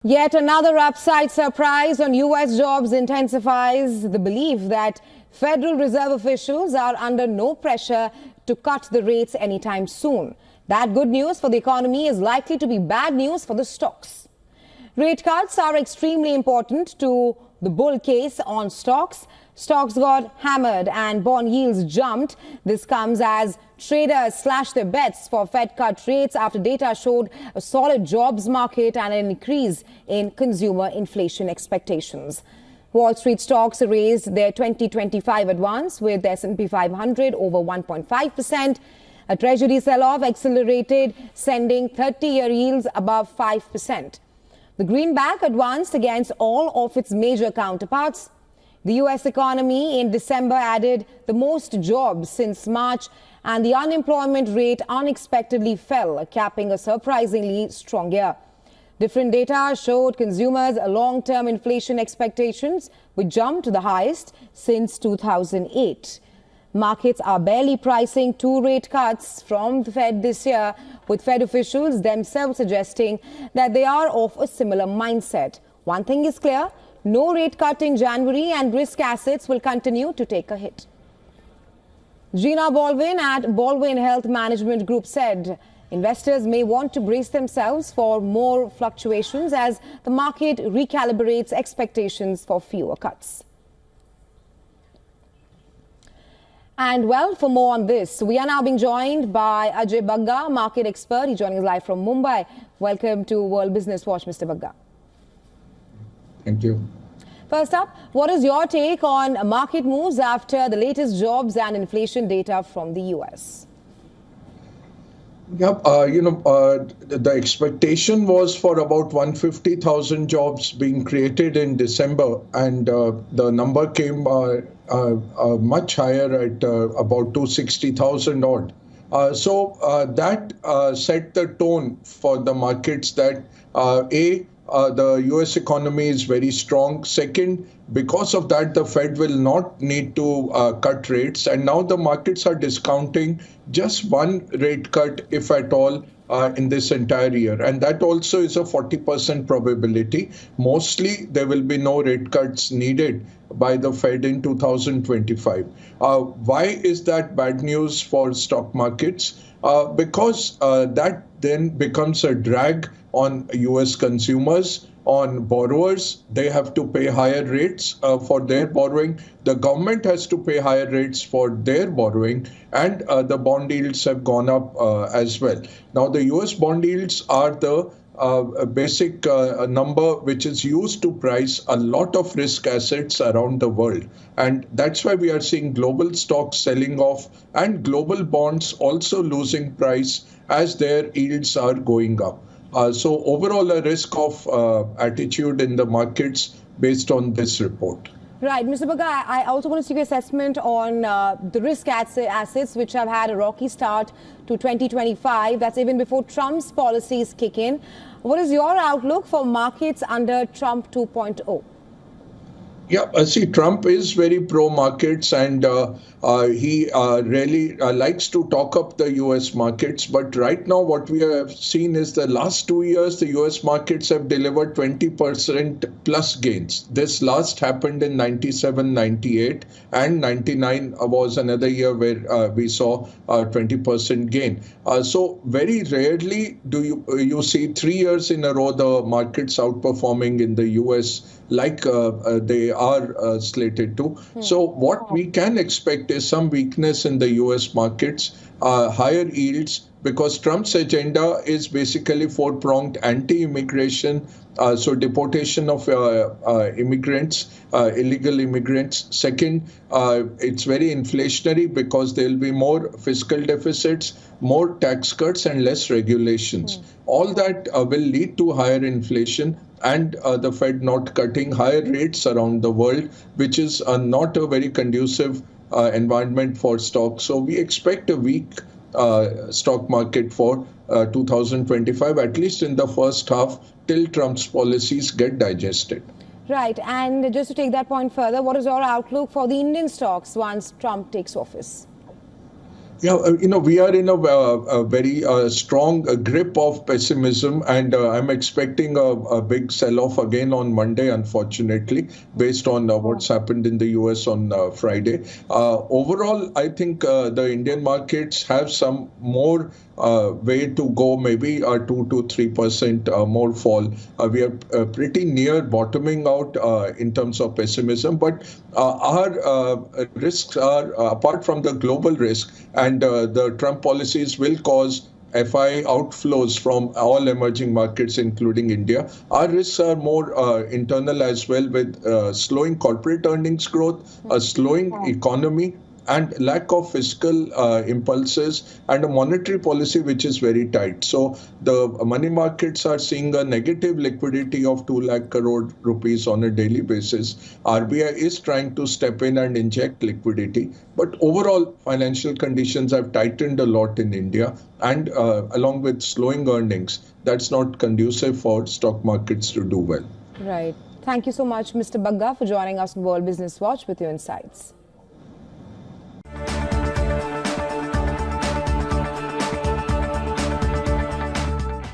Yet another upside surprise on U.S. jobs intensifies the belief that Federal Reserve officials are under no pressure to cut the rates anytime soon. That good news for the economy is likely to be bad news for the stocks. Rate cuts are extremely important to the bull case on stocks. Stocks got hammered and bond yields jumped. This comes as traders slashed their bets for Fed cut rates after data showed a solid jobs market and an increase in consumer inflation expectations. Wall Street stocks raised their 2025 advance with the S&P 500 over 1.5%. A treasury sell-off accelerated, sending 30-year yields above 5%. The greenback advanced against all of its major counterparts. The U.S. economy in December added the most jobs since March, and the unemployment rate unexpectedly fell, capping a surprisingly strong year. Different data showed consumers' long-term inflation expectations, which jumped to the highest since 2008. Markets are barely pricing 2 rate cuts from the Fed this year, with Fed officials themselves suggesting that they are of a similar mindset. One thing is clear: no rate cut in January and risk assets will continue to take a hit. Gina Baldwin at Baldwin Health Management Group said investors may want to brace themselves for more fluctuations as the market recalibrates expectations for fewer cuts. And well, for more on this, we are now being joined by Ajay Bagga, market expert. He's joining us live from Mumbai. Welcome to World Business Watch, Mr. Bagga. Thank you. First up, what is your take on market moves after the latest jobs and inflation data from the U.S.? Yeah, the expectation was for about 150,000 jobs being created in December, and the number came much higher at about 260,000 odd. So that set the tone for the markets that the U.S. economy is very strong. Second, because of that, the Fed will not need to cut rates. And now the markets are discounting just one rate cut, if at all, in this entire year. And that also is a 40% probability. Mostly, there will be no rate cuts needed by the Fed in 2025. Why is that bad news for stock markets? Because that then becomes a drag on U.S. consumers, on borrowers. They have to pay higher rates for their borrowing. The government has to pay higher rates for their borrowing, and the bond yields have gone up as well. Now, the U.S. bond yields are the basic number which is used to price a lot of risk assets around the world. And that's why we are seeing global stocks selling off and global bonds also losing price as their yields are going up. So overall, a risk of attitude in the markets based on this report. Right. Mr. Bagga, I also want to see your assessment on the risk assets which have had a rocky start to 2025. That's even before Trump's policies kick in. What is your outlook for markets under Trump 2.0? Yeah, see, Trump is very pro-markets, and he really likes to talk up the U.S. markets. But right now, what we have seen is the last 2 years, the U.S. markets have delivered 20% plus gains. This last happened in 97, 98, and 99 was another year where we saw a 20% gain. So very rarely do you see 3 years in a row the markets outperforming in the U.S. like they are slated to. So what we can expect is some weakness in the U.S. markets, higher yields, because Trump's agenda is basically 4-pronged: anti-immigration, so deportation of immigrants, illegal immigrants. Second, it's very inflationary because there will be more fiscal deficits, more tax cuts, and less regulations. All that will lead to higher inflation, and the Fed not cutting higher rates around the world, which is not a very conducive environment for stocks. So we expect a weak stock market for 2025, at least in the first half, till Trump's policies get digested. Right. And just to take that point further, what is your outlook for the Indian stocks once Trump takes office? Yeah, we are in a very strong grip of pessimism, and I'm expecting a big sell-off again on Monday, unfortunately, based on what's happened in the US on Friday. Overall, I think the Indian markets have some more way to go, maybe 2 to 3% more fall. We are pretty near bottoming out in terms of pessimism, but our risks are apart from the global risk, and the Trump policies will cause FI outflows from all emerging markets, including India. Our risks are more internal as well, with slowing corporate earnings growth, a slowing economy, and lack of fiscal impulses, and a monetary policy which is very tight. So the money markets are seeing a negative liquidity of 2 lakh crore rupees on a daily basis. RBI is trying to step in and inject liquidity, but overall financial conditions have tightened a lot in India, and along with slowing earnings, that's not conducive for stock markets to do well. Right. Thank you so much, Mr. Bagga, for joining us on World Business Watch with your insights.